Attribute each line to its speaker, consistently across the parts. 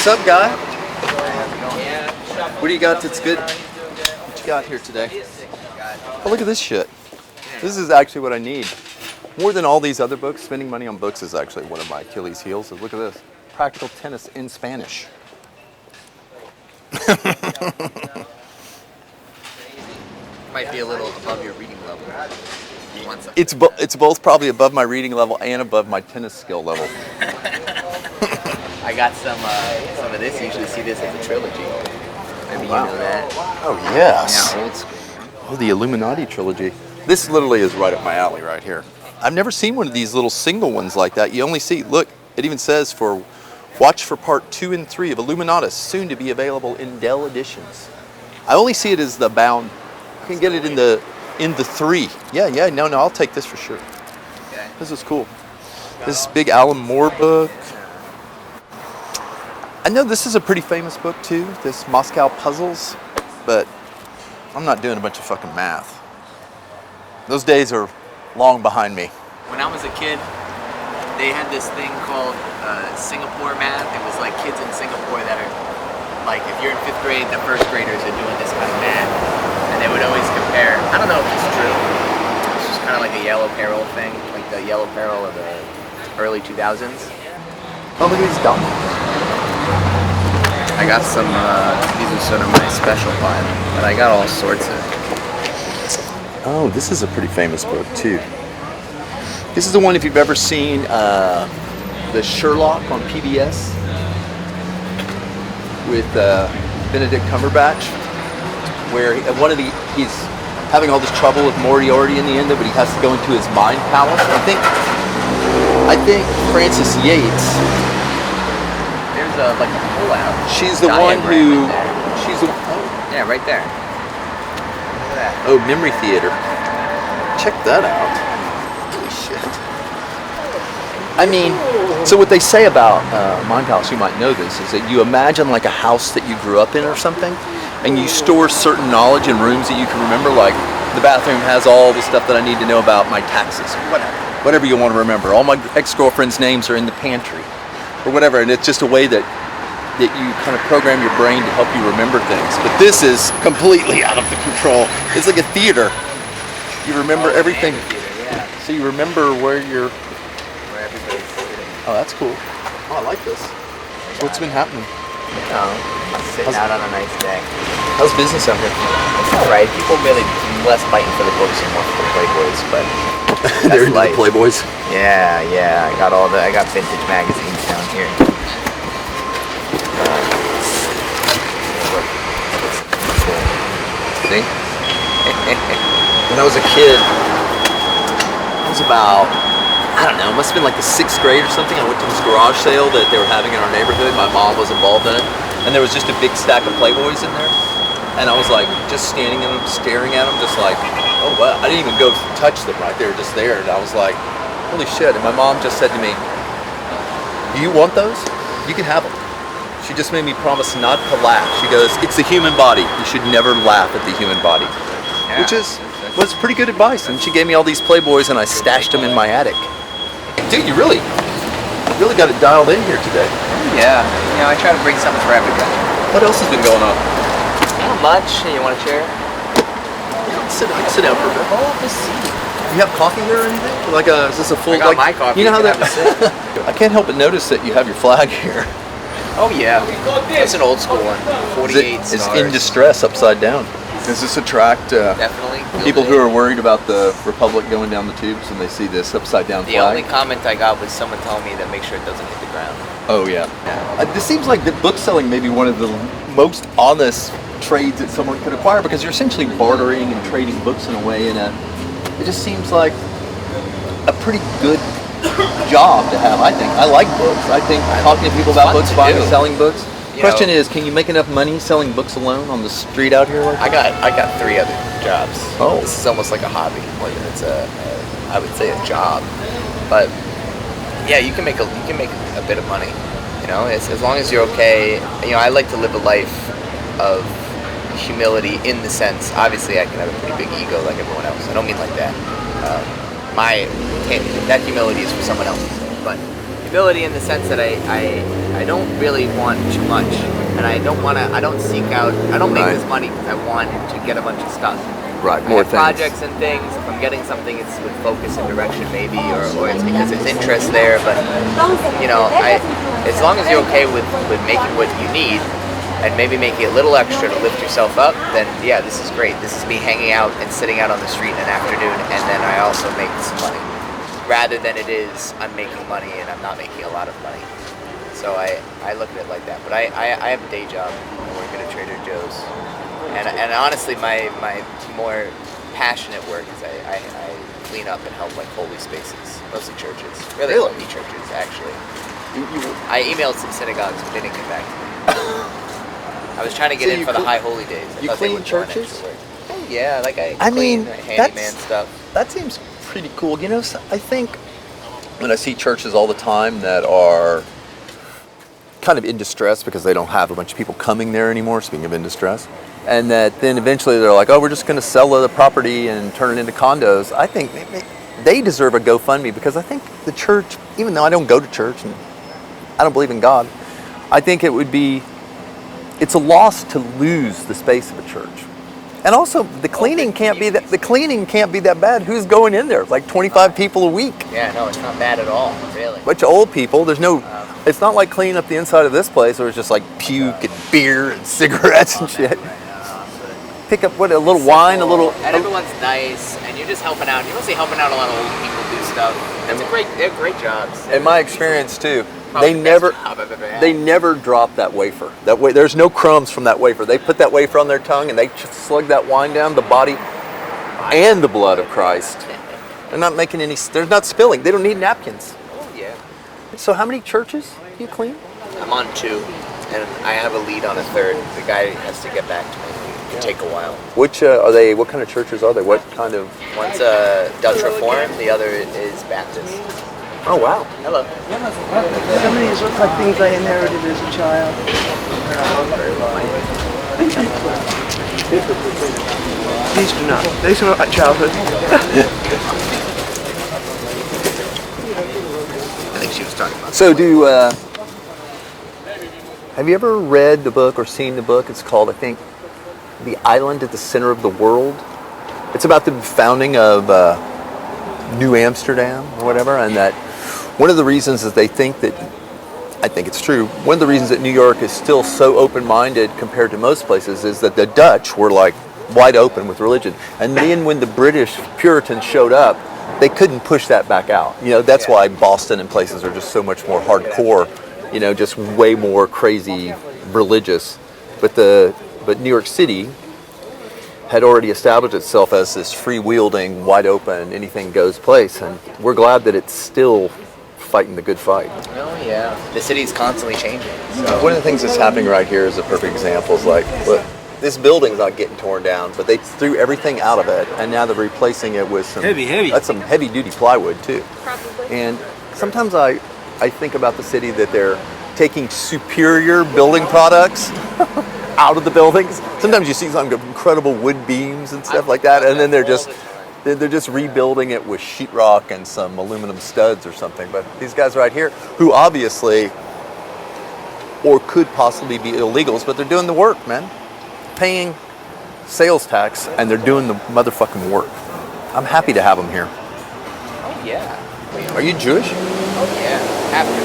Speaker 1: What's up, guy? What do you got that's good? What you got here today? Oh, look at this shit. This is actually what I need. More than all these other books, spending money on books is actually one of my Achilles heels. So look at this. Practical Tennis in Spanish.
Speaker 2: Might be a little above your reading level.
Speaker 1: It's both probably above my reading level and above my tennis skill level.
Speaker 2: I got some of this. You usually see this as a trilogy. Maybe you know that.
Speaker 1: Oh yes.
Speaker 2: Yeah, old school.
Speaker 1: Oh, the Illuminati trilogy. This literally is right up my alley right here. I've never seen one of these little single ones like that. You only see, look, it even says watch for part 2 and 3 of Illuminatus, soon to be available in Dell editions. I only see it as the bound. You can get it in the 3. Yeah, no, I'll take this for sure.
Speaker 2: Okay.
Speaker 1: This is cool. This big Alan Moore book. I know this is a pretty famous book too, this Moscow Puzzles, but I'm not doing a bunch of fucking math. Those days are long behind me.
Speaker 2: When I was a kid, they had this thing called Singapore math. It was like kids in Singapore that are, like, if you're in 5th grade, the 1st graders are doing this kind of math. And they would always compare, I don't know if it's true, it's just kind of like a Yellow Peril thing, like the Yellow Peril of the early 2000s.
Speaker 1: Oh, look at these dumb.
Speaker 2: I got some, these are sort of my special pile, but I got all sorts of.
Speaker 1: Oh, this is a pretty famous book too. This is the one, if you've ever seen the Sherlock on PBS with Benedict Cumberbatch, where he's having all this trouble with Moriarty in the end, but he has to go into his mind palace. I think Frances Yates.
Speaker 2: There's like a pull-out.
Speaker 1: She's the one who. She's the.
Speaker 2: Oh. Yeah, right there. Look at that.
Speaker 1: Oh, Memory Theater. Check that out. Holy shit. I mean, so what they say about Mind Palace, you might know this, is that you imagine like a house that you grew up in or something, and you store certain knowledge in rooms that you can remember, like the bathroom has all the stuff that I need to know about my taxes, whatever you want to remember. All my ex-girlfriends' names are in the pantry, or whatever, and it's just a way that you kind of program your brain to help you remember things. But this is completely out of the control. It's like a theater. You remember everything.
Speaker 2: Yeah.
Speaker 1: So you remember where you're.
Speaker 2: Where everybody's sitting.
Speaker 1: Oh, that's cool. Oh, I like this. So what's been happening?
Speaker 2: Sitting out on a nice day.
Speaker 1: How's business out here?
Speaker 2: It's alright. People really less biting for the books and more for the Playboys, but
Speaker 1: They're into the Playboys.
Speaker 2: Yeah. I got vintage magazines down here.
Speaker 1: See? When I was a kid, it was about, I don't know, it must have been like the 6th grade or something. I went to this garage sale that they were having in our neighborhood. My mom was involved in it. And there was just a big stack of Playboys in there. And I was like, just standing in them, staring at them, just like, oh wow. I didn't even go touch them, right? They were just there. And I was like, holy shit. And my mom just said to me, do you want those? You can have them. She just made me promise not to laugh. She goes, it's the human body. You should never laugh at the human body. Yeah. Which was pretty good advice. And she gave me all these Playboys and I stashed them in my attic. Dude, you really got it dialed in here today.
Speaker 2: Yeah. You know, I try to bring something for everybody.
Speaker 1: What else has been going on?
Speaker 2: Not much. You want a chair?
Speaker 1: Sit down for a bit.
Speaker 2: Hold the seat.
Speaker 1: You have coffee here or anything? Is this a full,
Speaker 2: I got my coffee.
Speaker 1: You know how that, I can't help but notice that you have your flag here.
Speaker 2: Oh yeah, it's an old school one. 48 stars.
Speaker 1: It's in distress, upside down. Does this attract
Speaker 2: definitely
Speaker 1: people who are worried about the Republic going down the tubes and they see this upside down flag?
Speaker 2: The only comment I got was someone telling me to make sure it doesn't hit the ground.
Speaker 1: Oh yeah. This seems like that book selling may be one of the most honest trades that someone could acquire, because you're essentially bartering and trading books in a way, and it just seems like a pretty good job to have. I think I like books. I think talking to people about books, buying and selling books. Question is, can you make enough money selling books alone on the street out here?
Speaker 2: I got 3 other jobs.
Speaker 1: Oh,
Speaker 2: this is almost like a hobby more than it's I would say a job. But yeah, you can make a bit of money. You know, as long as you're okay. You know, I like to live a life of humility in the sense. Obviously, I can have a pretty big ego like everyone else. I don't mean like that. That humility is for someone else. But Humility in the sense that I don't really want too much, and I don't seek out, I don't make
Speaker 1: Right.
Speaker 2: this money because I want to get a bunch of stuff.
Speaker 1: Right,
Speaker 2: I
Speaker 1: more
Speaker 2: have
Speaker 1: things.
Speaker 2: projects and things. If I'm getting something, it's with focus and direction maybe, or it's because there's interest there. But you know, as long as you're okay with making what you need and maybe making a little extra to lift yourself up, then yeah, this is great. This is me hanging out and sitting out on the street in an afternoon, and then I also make some money. Rather than it is I'm making money and I'm not making a lot of money. So I look at it like that. But I have a day job. I work at a Trader Joe's. And honestly, my more passionate work is I clean up and help like holy spaces, mostly churches. Really only churches, actually. I emailed some synagogues, but they didn't get back to me. I was trying to get in for the high holy days.
Speaker 1: You clean churches?
Speaker 2: Oh yeah, like I
Speaker 1: mean,
Speaker 2: clean handyman stuff.
Speaker 1: That seems pretty cool. You know, I think when I see churches all the time that are kind of in distress because they don't have a bunch of people coming there anymore, speaking of in distress, and that then eventually they're like, oh, we're just going to sell the property and turn it into condos. I think they deserve a GoFundMe, because I think the church, even though I don't go to church and I don't believe in God, I think it's a loss to lose the space of a church. And also, the cleaning can't be that bad. Who's going in there? Like 25 people a week.
Speaker 2: Yeah, no, it's not bad at all, really.
Speaker 1: Bunch of old people. There's no. It's not like cleaning up the inside of this place where it's just like puke and beer and cigarettes and shit. Pick up a little wine, a little.
Speaker 2: And everyone's nice, and you're just helping out. You're mostly helping out a lot of old people do stuff. They're great jobs.
Speaker 1: In my experience too,
Speaker 2: Probably
Speaker 1: they
Speaker 2: the
Speaker 1: never
Speaker 2: best job I've ever had.
Speaker 1: they never drop that wafer. There's no crumbs from that wafer. They put that wafer on their tongue and they just slug that wine down the body and the blood of Christ. They're not making any. They're not spilling. They don't need napkins.
Speaker 2: Oh yeah.
Speaker 1: So how many churches do you clean?
Speaker 2: I'm on 2, and I have a lead on a 3rd. The guy has to get back to me. It can take a while.
Speaker 1: Which are they? What kind of churches are they? What kind of?
Speaker 2: One's Dutch Reform, the other is Baptist.
Speaker 1: Oh wow.
Speaker 2: Hello.
Speaker 3: Some of these look like things I inherited as a child. These do not. These are like childhood.
Speaker 2: I think she was talking about.
Speaker 1: So have you ever read the book or seen the book? It's called, I think, The Island at the Center of the World. It's about the founding of New Amsterdam or whatever, and that one of the reasons is they think that, I think it's true, one of the reasons that New York is still so open-minded compared to most places is that the Dutch were like wide open with religion. And then when the British Puritans showed up, they couldn't push that back out. You know, that's why Boston and places are just so much more hardcore, you know, just way more crazy religious. But New York City had already established itself as this free-wielding, wide-open, anything-goes place, and we're glad that it's still fighting the good fight.
Speaker 2: Oh yeah. The city's constantly changing. So.
Speaker 1: One of the things that's happening right here is a perfect example. Is like, look, this building's not getting torn down, but they threw everything out of it, and now they're replacing it with some That's some heavy-duty plywood too.
Speaker 4: Probably.
Speaker 1: And sometimes I think about the city that they're taking superior building products out of the buildings. Sometimes you see some incredible wood beams and stuff like that, and then they're just rebuilding it with sheetrock and some aluminum studs or something. But these guys right here, who obviously or could possibly be illegals, but they're doing the work, man. Paying sales tax, and they're doing the motherfucking work. I'm happy to have them here.
Speaker 2: Oh yeah.
Speaker 1: Are you Jewish?
Speaker 2: Oh yeah. After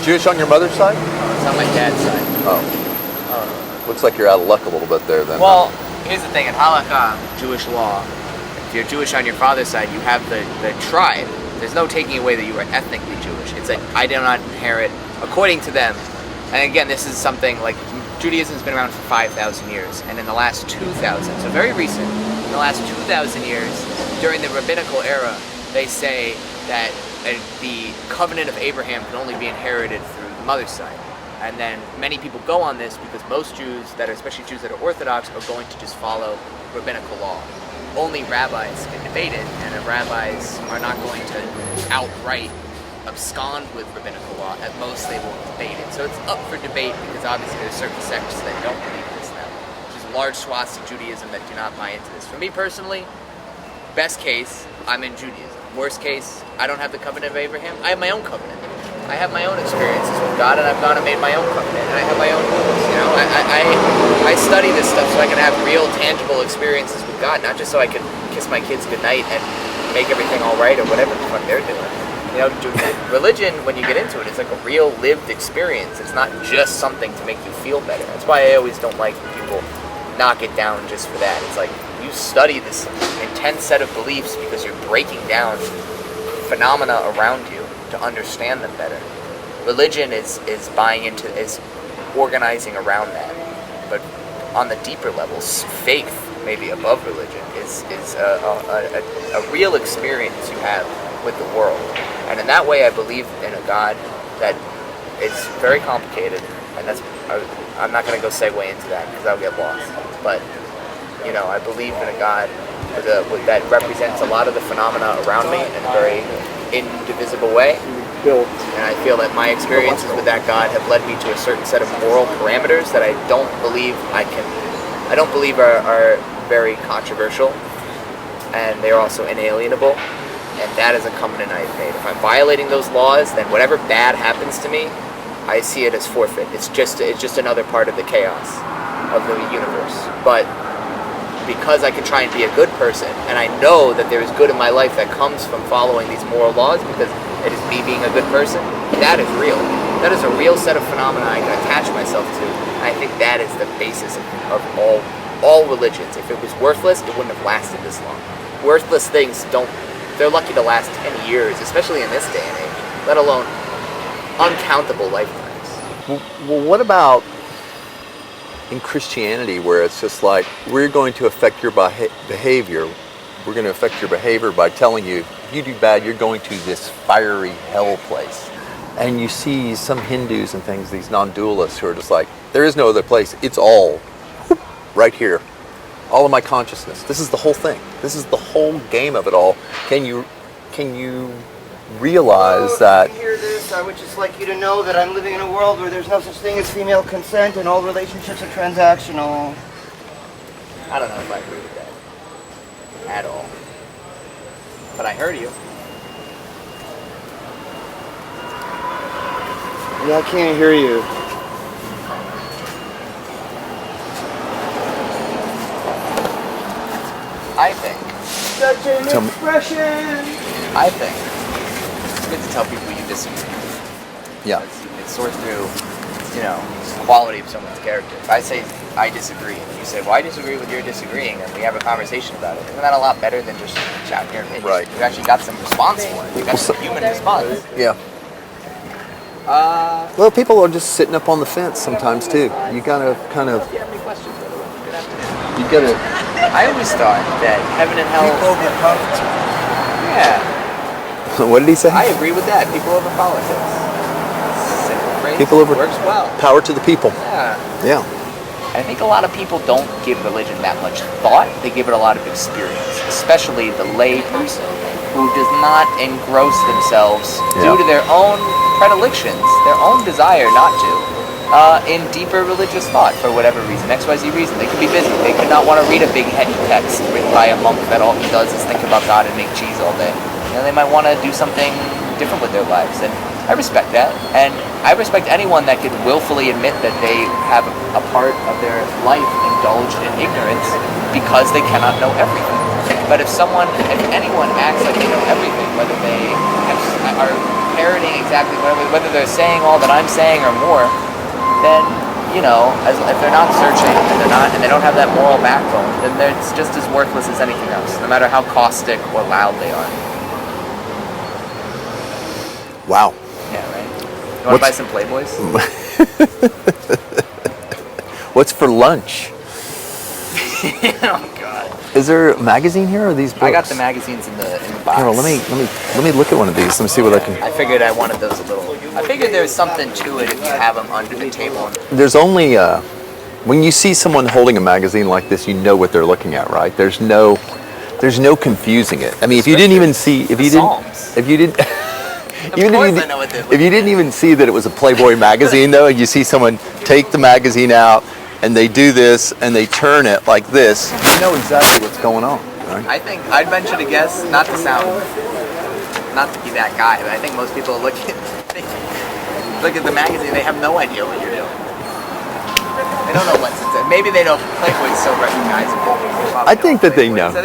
Speaker 1: Jewish on your mother's side?
Speaker 2: it's on my dad's side.
Speaker 1: Oh. Looks like you're out of luck a little bit there then.
Speaker 2: Well, here's the thing, in halakha, Jewish law, if you're Jewish on your father's side, you have the tribe. There's no taking away that you are ethnically Jewish. It's like, I do not inherit, according to them, and again, this is something like, Judaism's been around for 5,000 years, and in the last 2,000, so very recent, in the last 2,000 years, during the rabbinical era, they say that the covenant of Abraham can only be inherited through the mother's side. And then many people go on this because most Jews, especially Jews that are Orthodox, are going to just follow rabbinical law. Only rabbis can debate it, and the rabbis are not going to outright abscond with rabbinical law. At most, they will debate it. So it's up for debate because obviously there's certain sects that don't believe this now. There's large swaths of Judaism that do not buy into this. For me personally, best case, I'm in Judaism. Worst case, I don't have the covenant of Abraham. I have my own covenant. I have my own experiences with God, and I've gone and made my own covenant, and I have my own rules. You know, I study this stuff so I can have real, tangible experiences with God, not just so I can kiss my kids goodnight and make everything all right or whatever the fuck they're doing. You know, religion, when you get into it, it's like a real lived experience. It's not just something to make you feel better. That's why I always don't like when people knock it down just for that. It's like you study this intense set of beliefs because you're breaking down phenomena around you to understand them better. Religion is buying into, is organizing around that. But on the deeper levels, faith, maybe above religion, is a real experience you have with the world. And in that way, I believe in a God that is very complicated, and I'm not going to go segue into that because I'll get lost. But, you know, I believe in a God that represents a lot of the phenomena around me in a very indivisible way. And I feel that my experiences with that God have led me to a certain set of moral parameters that I don't believe are very controversial, and they're also inalienable. And that is a covenant I've made. If I'm violating those laws, then whatever bad happens to me, I see it as forfeit. It's just another part of the chaos of the universe. But because I can try and be a good person, and I know that there is good in my life that comes from following these moral laws because it is me being a good person, that is real. That is a real set of phenomena I can attach myself to. And I think that is the basis of all religions. If it was worthless, it wouldn't have lasted this long. Worthless things they're lucky to last 10 years, especially in this day and age, let alone uncountable lifetimes.
Speaker 1: Well, what about in Christianity, where it's just like, we're going to affect your behavior. We're going to affect your behavior by telling you, if you do bad, you're going to this fiery hell place. And you see some Hindus and things, these non-dualists who are just like, there is no other place. It's all right here. All of my consciousness. This is the whole thing. This is the whole game of it all. Can you realize that?
Speaker 3: If you hear this, I would just like you to know that I'm living in a world where there's no such thing as female consent and all relationships are transactional.
Speaker 2: I don't know if I agree with that at all. But I heard you.
Speaker 3: Yeah, I can't hear you.
Speaker 2: I think.
Speaker 3: Such an expression!
Speaker 2: I think it's good to tell people you disagree.
Speaker 1: Yeah.
Speaker 2: You can sort through, you know, the quality of someone's character. If I say I disagree, and you say, well, I disagree with your disagreeing, and we have a conversation about it, isn't that a lot better than just shouting your opinion?
Speaker 1: Right.
Speaker 2: You actually got some response for it. You got some human response.
Speaker 1: Yeah. Well, people are just sitting up on the fence sometimes too. You gotta kind of.
Speaker 2: Do you have any questions, by the way? Good afternoon.
Speaker 1: You gotta.
Speaker 2: I always thought that heaven and hell. Yeah.
Speaker 1: What did he say?
Speaker 2: I agree with that. People over politics. Simple phrase.
Speaker 1: People over.
Speaker 2: Works well.
Speaker 1: Power to the people.
Speaker 2: Yeah.
Speaker 1: Yeah.
Speaker 2: I think a lot of people don't give religion that much thought. They give it a lot of experience, especially the lay person who does not engross themselves due to their own predilections, their own desire not to, in deeper religious thought for whatever reason, XYZ reason. They could be busy. They could not want to read a big heady text written by a monk that all he does is think about God and make cheese all day. You know, they might want to do something different with their lives, and I respect that. And I respect anyone that could willfully admit that they have a part of their life indulged in ignorance because they cannot know everything. But if anyone acts like they know everything, whether they are parroting exactly whether they're saying all that I'm saying or more, then, you know, if they're not searching and they don't have that moral backbone, then they're just as worthless as anything else, no matter how caustic or loud they are.
Speaker 1: Wow.
Speaker 2: Yeah, right. You want to buy some Playboys?
Speaker 1: What's for lunch?
Speaker 2: Oh God.
Speaker 1: Is there a magazine here, or are these books?
Speaker 2: I got the magazines in the box.
Speaker 1: Here, well, let me look at one of these. Let me see what I can.
Speaker 2: I figured I wanted those a little. I figured there's something to it if you have them under the table.
Speaker 1: There's only when you see someone holding a magazine like this, you know what they're looking at, right? There's no confusing it. I mean, if you didn't even see, if you didn't. If you didn't even see that it was a Playboy magazine, though, and you see someone take the magazine out and they do this and they turn it like this, you know exactly what's going on, right?
Speaker 2: I think I'd venture to guess, not to sound not to be that guy, but I think most people look at the magazine, they have no idea what you're doing. They don't know what's inside. Maybe they know Playboy is so recognizable.
Speaker 1: I think that they know.
Speaker 2: So